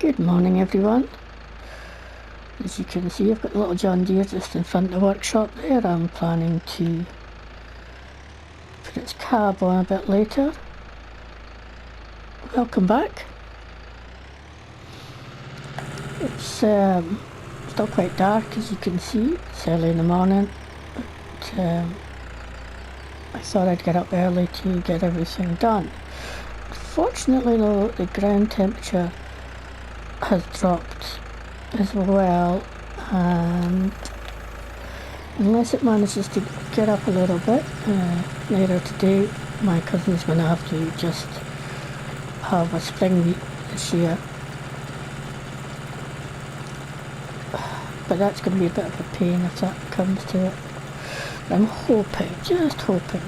Good morning everyone. As you can see, I've got the little John Deere just in front of the workshop there. I'm planning to put its cab on a bit later. Welcome back. It's still quite dark, as you can see. It's early in the morning, but I thought I'd get up early to get everything done. Fortunately though, the ground temperature has dropped as well, and unless it manages to get up a little bit later today, my cousin's going to have to just have a spring wheat this year. But that's going to be a bit of a pain if that comes to it. I'm hoping, just hoping,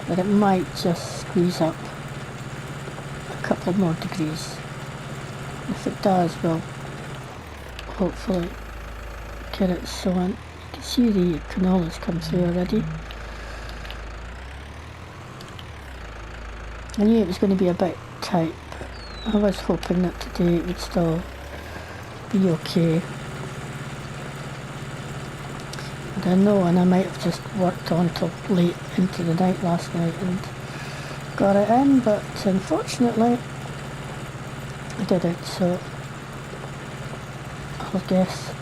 that it might just squeeze up a couple more degrees. If it does, we'll hopefully get it sown. You can see the canolas come through already. I knew it was going to be a bit tight, but I was hoping that today it would still be okay. And I know, and I might have just worked on till late into the night last night and got it in, but unfortunately I didn't, so I guess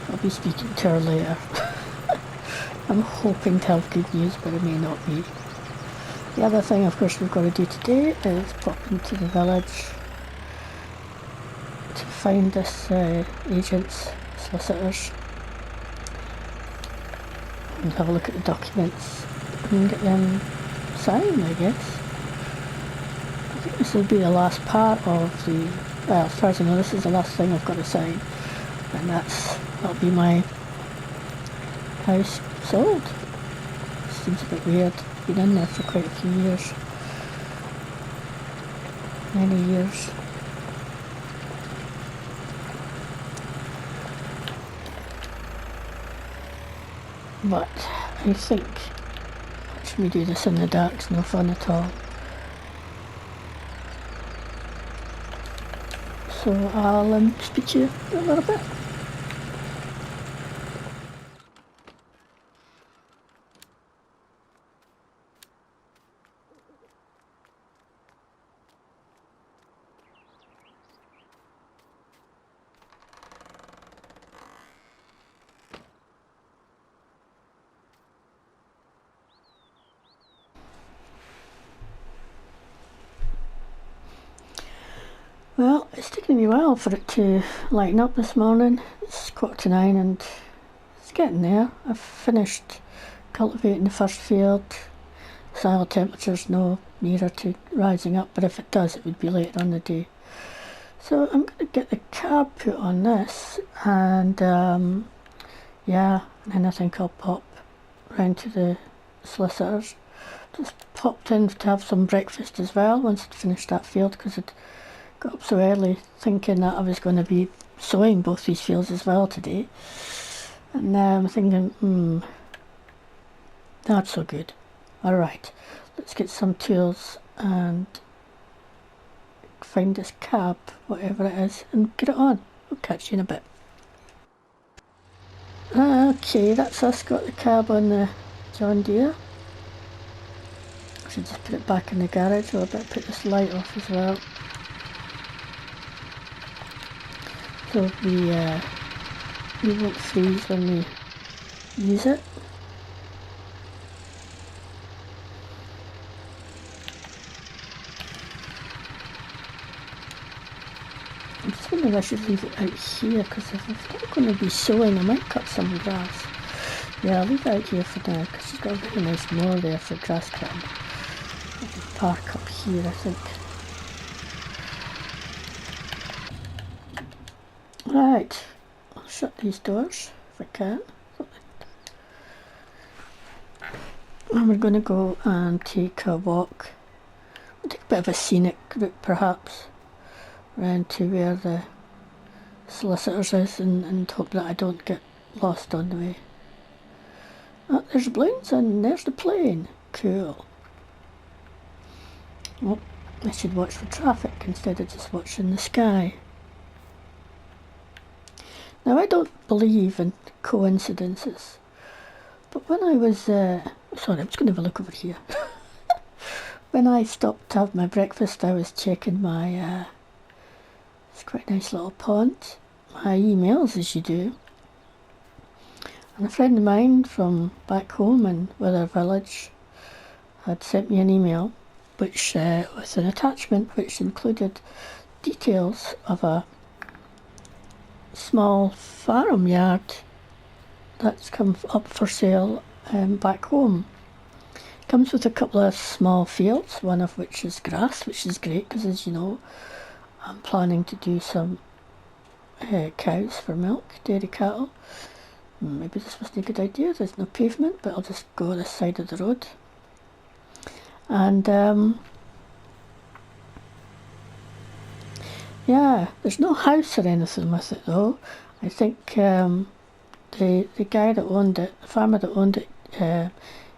I'll be speaking to her later. I'm hoping to have good news, but it may not be. The other thing, of course, we've got to do today is pop into the village to find this agent's solicitors and have a look at the documents and get them signed, I guess. I think this will be the last part of the, well, as far as I know, this is the last thing I've got to sign, and that'll be my house sold. Seems a bit weird, been in there for quite a few years, many years. But I think, watching me do this in the dark's no fun at all. So I'll speak to you in a little bit. Well, it's taken me a while for it to lighten up this morning. It's 9:15 and it's getting there. I've finished cultivating the first field. Soil temperature's no nearer to rising up, but if it does, it would be later on the day. So I'm going to get the cab put on this, and yeah, and then I think I'll pop round to the solicitors. Just popped in to have some breakfast as well once I'd finished that field, because I'd got up so early thinking that I was going to be sowing both these fields as well today, and now I'm thinking, not so good. Alright, let's get some tools and find this cab, whatever it is, and get it on. I'll catch you in a bit. Okay, that's us, got the cab on the John Deere. I should just put it back in the garage, or I better put this light off as well, so we won't freeze when we use it. I'm just wondering if I should leave it out here, because if I'm not going to be sowing, I might cut some grass. Yeah, I'll leave it out here for now, because she's got a very nice moor there for grass cutting. I can park up here, I think. Right, I'll shut these doors if I can. And we're going to go and take a walk. We'll take a bit of a scenic route perhaps, round to where the solicitors is, and hope that I don't get lost on the way. Oh, there's the balloons and there's the plane. Cool. Oh, I should watch for traffic instead of just watching the sky. Now, I don't believe in coincidences, but when I was, sorry, I'm just going to have a look over here. When I stopped to have my breakfast, I was checking my, it's quite a nice little pond, my emails, as you do. And a friend of mine from back home in Wyther Village had sent me an email which was an attachment which included details of a small farmyard that's come up for sale back home. Comes with a couple of small fields, one of which is grass, which is great because, as you know, I'm planning to do some cows for milk, dairy cattle. Maybe this wasn't a good idea, there's no pavement, but I'll just go this side of the road. And yeah, there's no house or anything with it though. I think the guy that owned it, the farmer that owned it,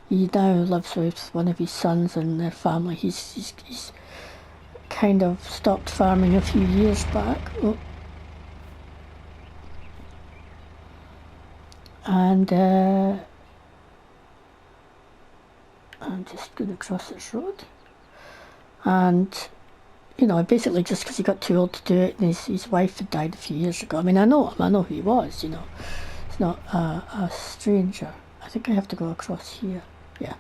he now lives with one of his sons and their family. He's kind of stopped farming a few years back. Oh. And I'm just going to cross this road. And, you know, basically just because he got too old to do it and his wife had died a few years ago. I mean, I know him, I know who he was, you know. It's not a stranger. I think I have to go across here. Yeah.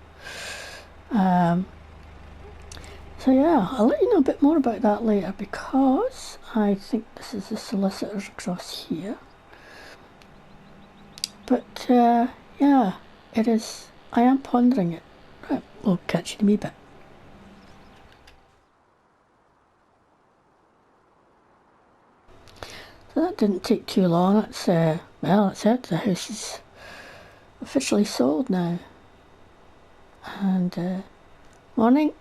So yeah, I'll let you know a bit more about that later because I think this is the solicitors across here. But yeah, it is. I am pondering it. Right, we'll catch you in a wee bit. So that didn't take too long. That's well, that's it. The house is officially sold now. And morning.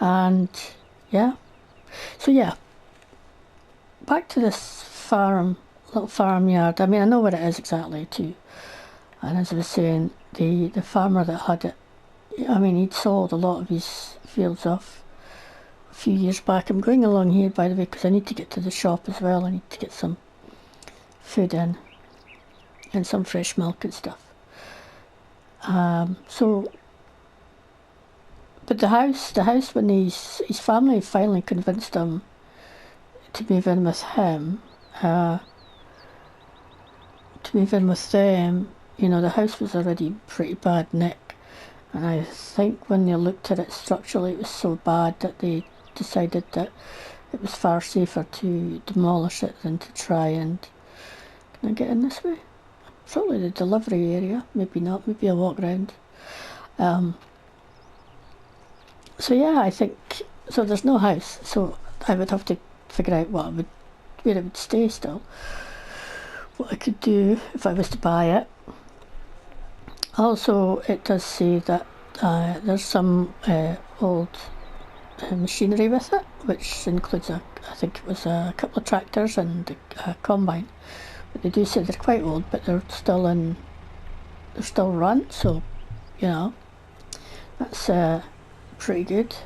And yeah. So yeah. Back to this little farmyard. I mean, I know what it is exactly too. And as I was saying, the farmer that had it, I mean, he'd sold a lot of his fields off a few years back. I'm going along here, by the way, because I need to get to the shop as well. I need to get some food in and some fresh milk and stuff. But the house when his family finally convinced him to move in with him, to move in with them, you know, the house was already pretty bad nick. And I think when they looked at it structurally, it was so bad that they decided that it was far safer to demolish it than to try and... Can I get in this way? Probably the delivery area, maybe not, maybe I'll walk round. So yeah, I think, so there's no house, so I would have to figure out where it would stay still. What I could do if I was to buy it. Also, it does say that there's some old machinery with it, which includes I think it was a couple of tractors and a combine. But they do say they're quite old, but they're still run, so, you know, that's pretty good.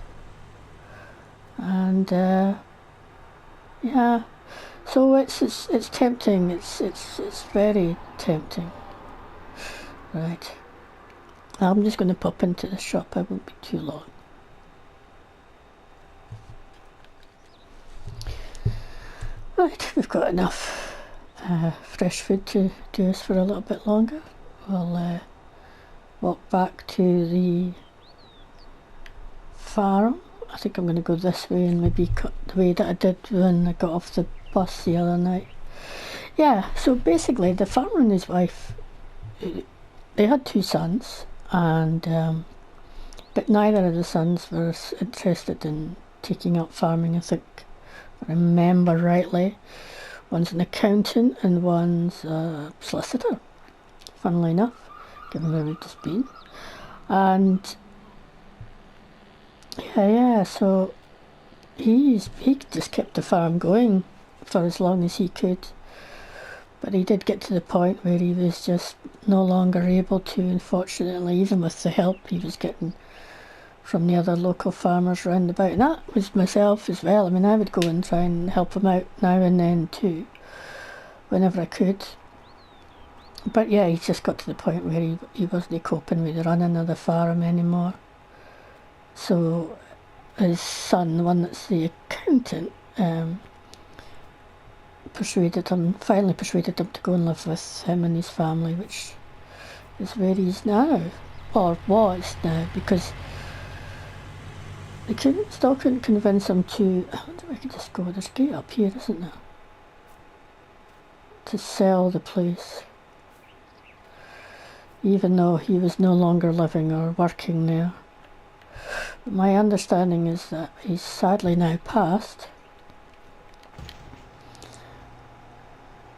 And yeah, so it's tempting. It's very tempting. Right. I'm just going to pop into the shop. I won't be too long. Right, we've got enough fresh food to do us for a little bit longer. We'll walk back to the farm. I think I'm going to go this way and maybe cut the way that I did when I got off the bus the other night. Yeah, so basically the farmer and his wife, they had 2 sons, and but neither of the sons were interested in taking up farming. I think, if I remember rightly, one's an accountant and one's a solicitor, funnily enough, given where we've just been. And yeah, so he just kept the farm going for as long as he could. But he did get to the point where he was just no longer able to, unfortunately, even with the help he was getting from the other local farmers round about. And that was myself as well. I mean, I would go and try and help him out now and then too. whenever I could. But yeah, he's just got to the point where he wasn't coping with running of the farm anymore. So his son, the one that's the accountant, finally persuaded him to go and live with him and his family, which is where he's now, or was now, because they still couldn't convince him to, I could just go, there's a gate up here, isn't there, to sell the place, even though he was no longer living or working there. But my understanding is that he's sadly now passed,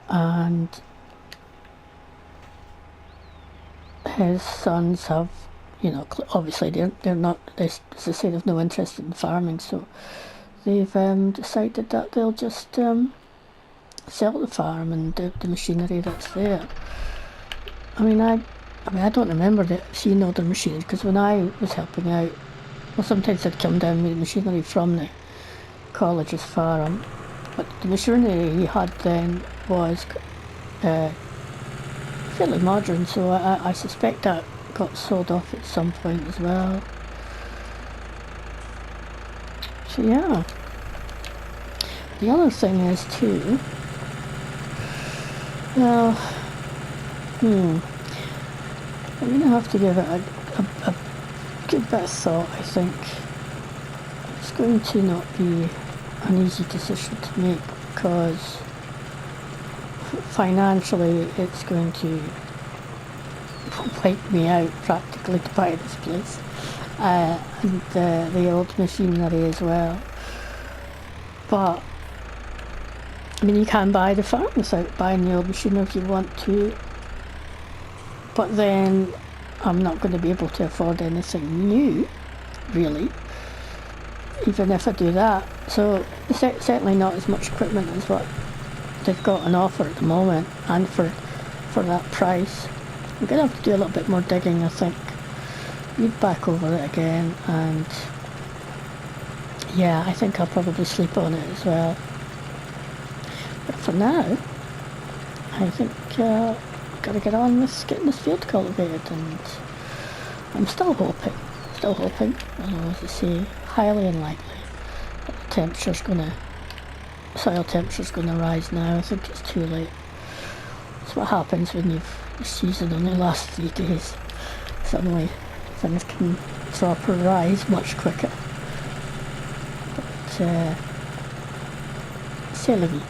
and his sons have, obviously they're not, as I say, they've no interest in farming, so they've decided that they'll just sell the farm and the machinery that's there. I mean, I don't remember seeing all the machinery, because when I was helping out, well, sometimes I'd come down with the machinery from the college's farm, but the machinery he had then was fairly modern, so I suspect that got sold off at some point as well. So yeah. The other thing is too, well, I'm going to have to give it a good bit of thought, I think. It's going to not be an easy decision to make, because financially it's going to wipe me out practically to buy this place, and the old machinery as well. But I mean, you can buy the farm without buying the old machinery if you want to, but then I'm not going to be able to afford anything new, really, even if I do that. So certainly not as much equipment as what they've got on offer at the moment, and for that price. I'm going to have to do a little bit more digging, I think. Read back over it again, and yeah, I think I'll probably sleep on it as well. But for now, I think I've got to get on with getting this field cultivated, and I'm still hoping, although as I say, highly unlikely that the soil temperature's going to rise now. I think it's too late. That's what happens when the season only lasts 3 days. Suddenly things can drop or rise much quicker. But c'est la vie.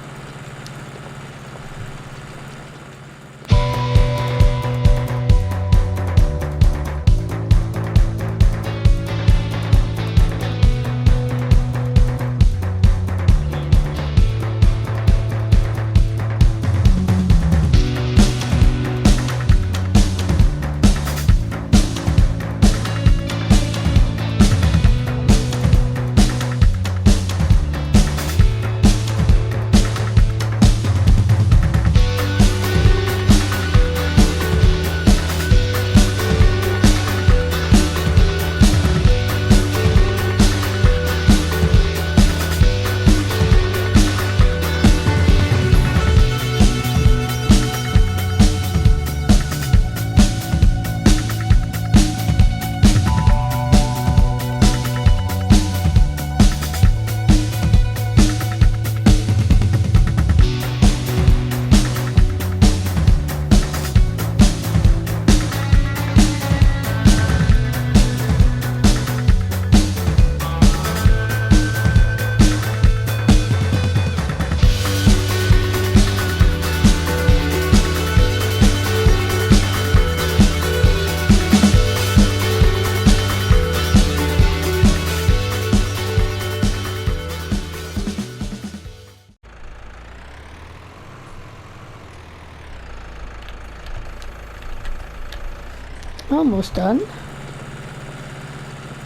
Almost done.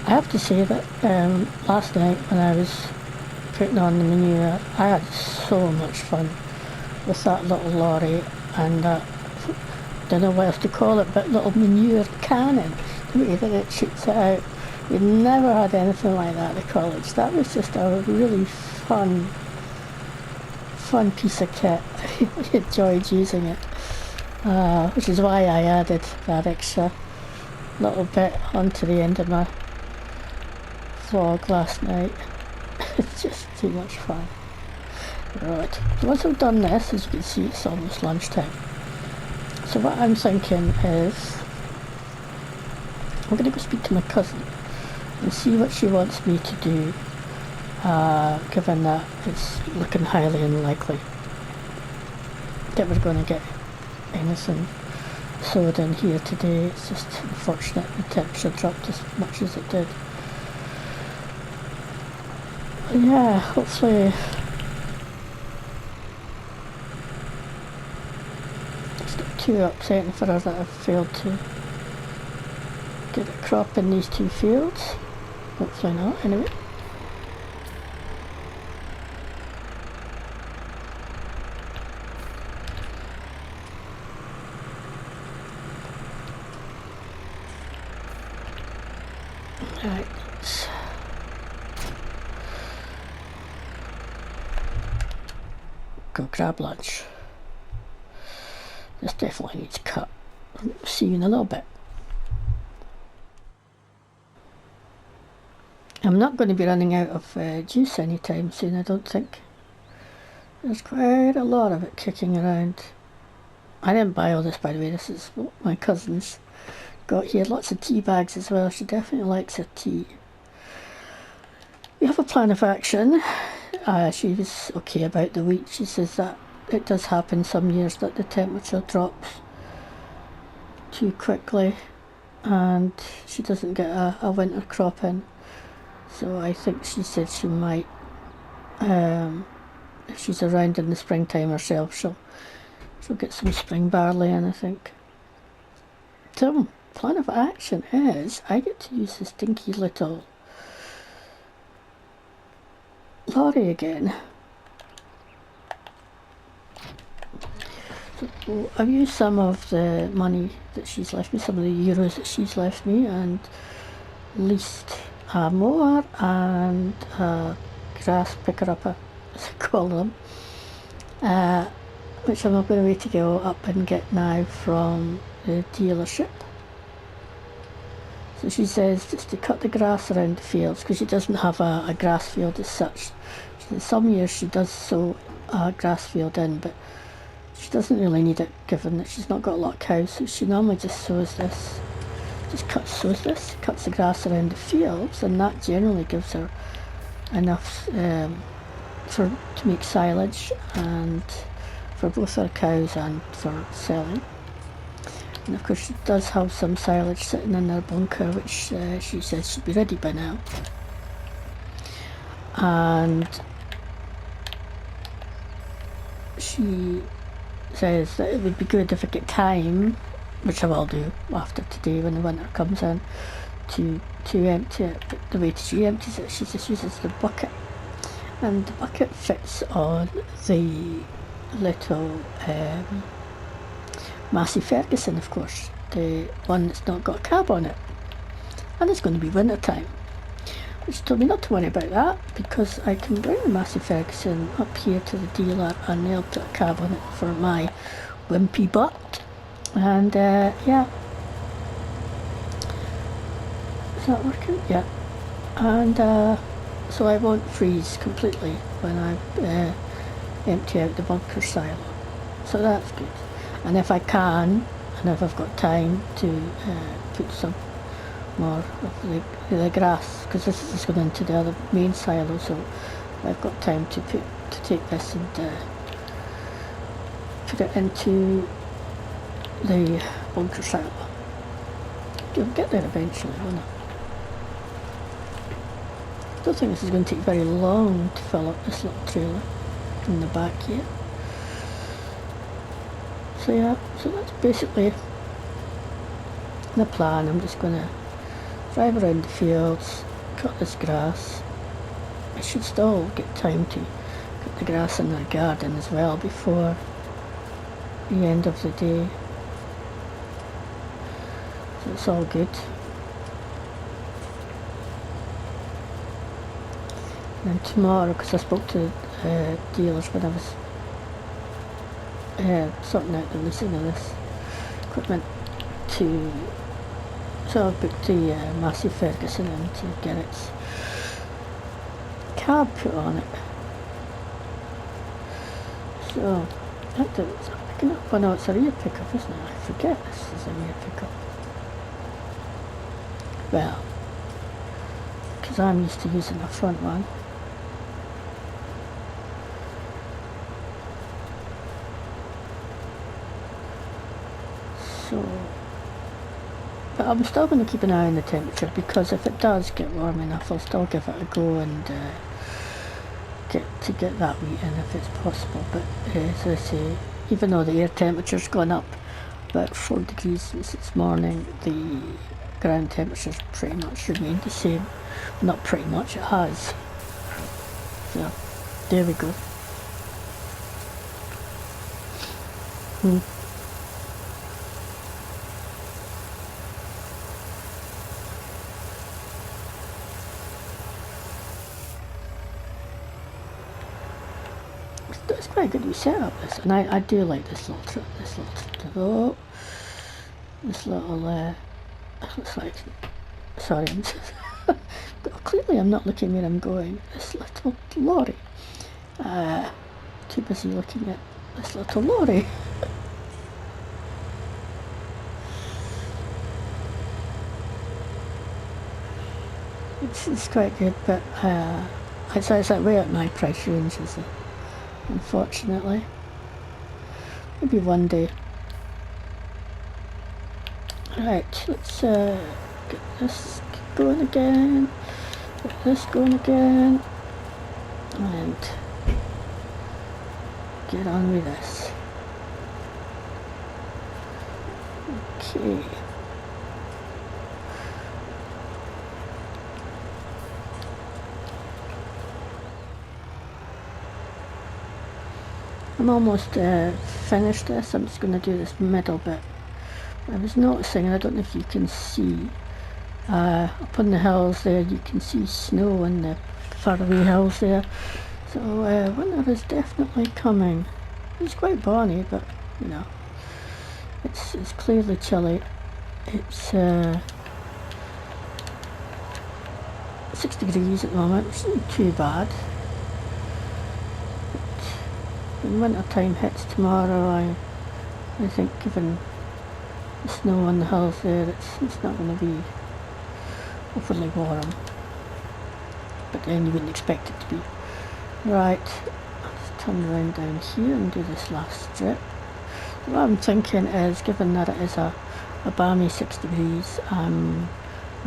I have to say that last night when I was putting on the manure, I had so much fun with that little lorry and that, don't know what else to call it, but little manure cannon, the way that it shoots it out. We'd never had anything like that at college. That was just a really fun fun piece of kit. I enjoyed using it, which is why I added that extra little bit onto the end of my vlog last night. It's just too much fun. Right, so once I've done this, as you can see, it's almost lunchtime. So what I'm thinking is, I'm going to go speak to my cousin and see what she wants me to do, given that it's looking highly unlikely that we're going to get anything sowed in here today. It's just unfortunate the temperature dropped as much as it did. But yeah, hopefully it's not too upsetting for her that I've failed to get a crop in these two fields. Hopefully not, anyway. Right, let's go grab lunch. This definitely needs cut. See you in a little bit. I'm not going to be running out of juice anytime soon, I don't think. There's quite a lot of it kicking around. I didn't buy all this, by the way. This is what my cousin's got here. Lots of tea bags as well. She definitely likes her tea. We have a plan of action. She was okay about the wheat. She says that it does happen some years that the temperature drops too quickly and she doesn't get a winter crop in. So I think she said she might, if she's around in the springtime herself, she'll get some spring barley in, I think. So, plan of action is I get to use this dinky little lorry again. So I've used some of the money that she's left me, some of the euros that she's left me, and leased a mower and a grass picker-upper, as I call them, which I'm going to wait to go up and get now from the dealership. So she says just to cut the grass around the fields, because she doesn't have a grass field as such. Some years she does sow a grass field in, but she doesn't really need it given that she's not got a lot of cows, so she normally just sows this. Cuts the grass around the fields, and that generally gives her enough to make silage and for both her cows and for selling. And of course she does have some silage sitting in her bunker, which she says should be ready by now. And she says that it would be good if I get time, which I will do after today when the winter comes in, to empty it. But the way she empties it, she just uses the bucket, and the bucket fits on the little Massey Ferguson, of course, the one that's not got a cab on it, and it's going to be winter time. She told me not to worry about that because I can bring the Massey Ferguson up here to the dealer and they'll put a cab on it for my wimpy butt. And yeah, is that working? Yeah. And so I won't freeze completely when I empty out the bunker silo, so that's good. And if I can, and if I've got time to put some more of the grass, because this is just going into the other main silo, so I've got time to take this and put it into the bunker silo. You'll get there eventually, won't it? I don't think this is going to take very long to fill up this little trailer in the back here. So yeah, so that's basically the plan. I'm just going to drive around the fields, cut this grass. I should still get time to cut the grass in the garden as well before the end of the day. So it's all good. And then tomorrow, because I spoke to dealers when I was sorting out the leasing of this equipment to, so I've booked the Massey Ferguson in to get its cab put on it. So it's picking up. Oh no, it's a rear pickup, isn't it? I forget this is a rear pickup. Well, because I'm used to using a front one. So, but I'm still going to keep an eye on the temperature, because if it does get warm enough, I'll still give it a go and get that wheat in if it's possible. But as I say, even though the air temperature's gone up about 4 degrees since this morning, the ground temperature's pretty much remained the same. Not pretty much, it has. So there we go. It's quite a good wee setup, this, and I do like this little looks like, sorry, clearly I'm not looking where I'm going. This little lorry, too busy looking at this little lorry. It's quite good, but it's like way out my price range, is it? Unfortunately. Maybe one day. Right, let's get this going again. Get this going again. And get on with this. Okay. I'm almost finished this. I'm just going to do this middle bit. I was noticing, and I don't know if you can see, up on the hills there, you can see snow on the faraway hills there. So winter is definitely coming. It's quite bonny, but you know, it's clearly chilly. It's 6 degrees at the moment, which isn't too bad. When winter time hits tomorrow, I think, given the snow on the hills there, it's not going to be overly warm. But then you wouldn't expect it to be. Right, I'll just turn around down here and do this last strip. So what I'm thinking is, given that it is a balmy 6 degrees, I'm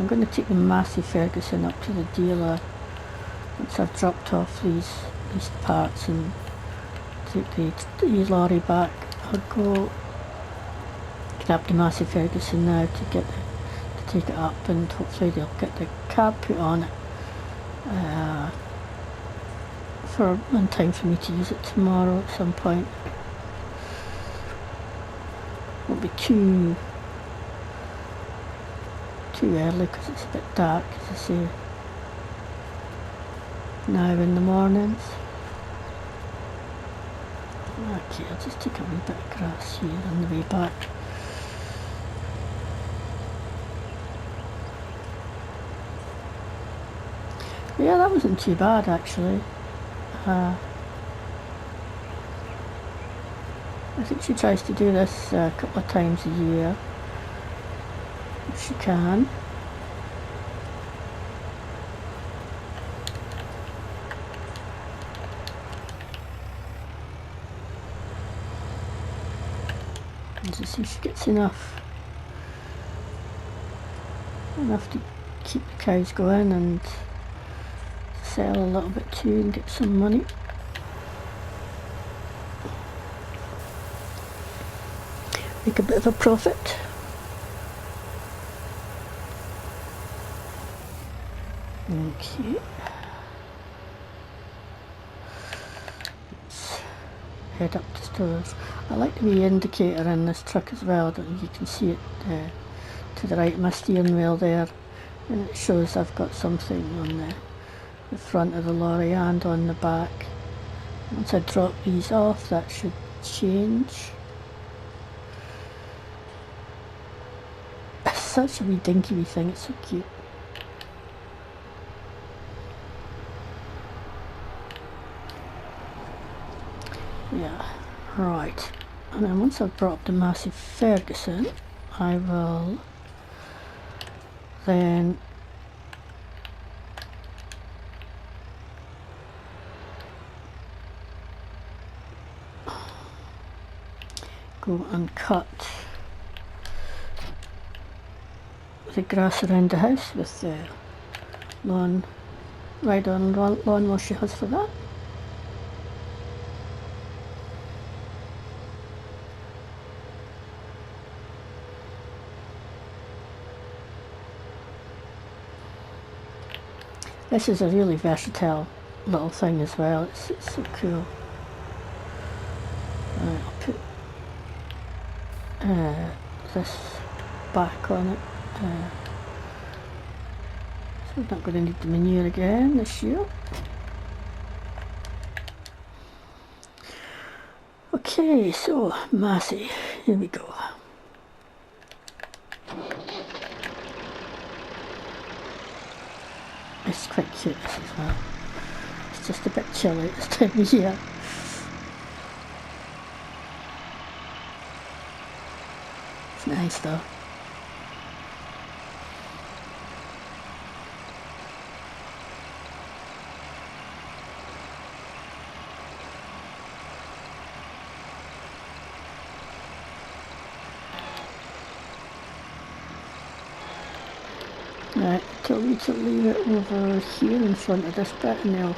going to take the Massey Ferguson up to the dealer once I've dropped off these parts and take the lorry back. I'll go grab the Massey Ferguson now to take it up, and hopefully they'll get the cab put on it in time for me to use it tomorrow at some point. Won't be too early because it's a bit dark, as I say, now in the mornings. Okay, I'll just take a wee bit of grass here on the way back. Yeah, that wasn't too bad actually. I think she tries to do this a couple of times a year, if she can. And to see if she gets enough to keep the cows going and sell a little bit too and get some money. Make a bit of a profit. Okay. Let's head up to stores. I like the wee indicator in this truck as well. I don't know if you can see it to the right of my steering wheel there, and it shows I've got something on the front of the lorry and on the back. Once I drop these off, that should change. It's such a wee dinky wee thing, it's so cute. Yeah, right. And then once I've brought up the massive Ferguson, I will then go and cut the grass around the house with the lawn lawnmower she has for that. This is a really versatile little thing as well, it's so cool. I'll put this back on it. So we're not going to need the manure again this year. Okay, so Massey, here we go. It's quite cute this as well. It's just a bit chilly this time of year. It's nice though. Right, tell me to leave it over here in front of this bit and they'll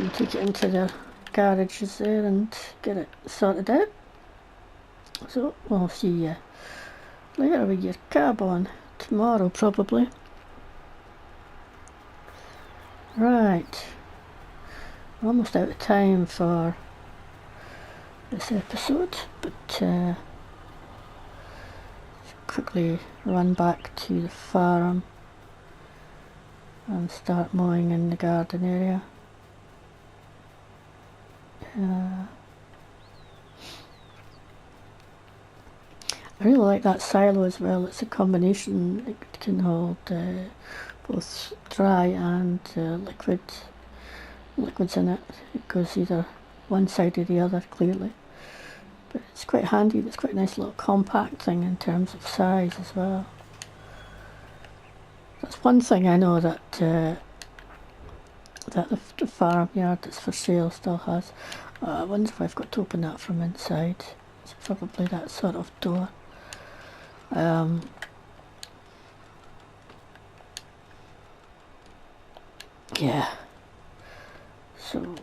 take it into the garages there and get it sorted out. So we'll see you later with your cab on tomorrow probably. Right, we're almost out of time for this episode, but quickly run back to the farm and start mowing in the garden area. I really like that silo as well. It's a combination. It can hold both dry and liquids in it. It goes either one side or the other clearly. But it's quite handy. It's quite a nice little compact thing in terms of size as well. That's one thing I know that the farmyard that's for sale still has. I wonder if I've got to open that from inside. It's probably that sort of door. Yeah. So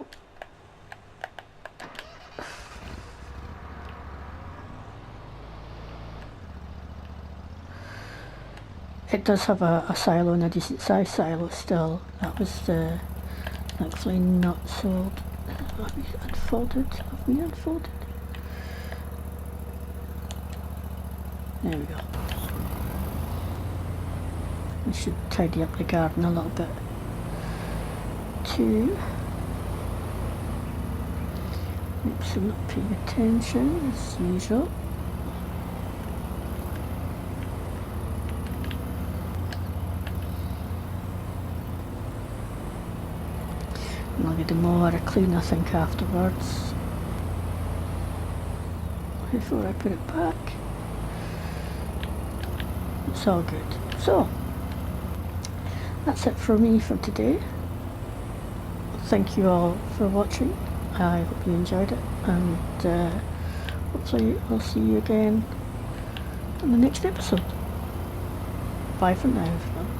it does have a silo, and a decent sized silo still. That was thankfully not sold. Have we unfolded? Have we unfolded? There we go. We should tidy up the garden a little bit too. Oops, I'm not paying attention as usual. And I'll get the mower a clean, I think, afterwards before I put it back. It's all good. So that's it for me for today. Thank you all for watching. I hope you enjoyed it, and hopefully I'll see you again in the next episode. Bye for now, everyone.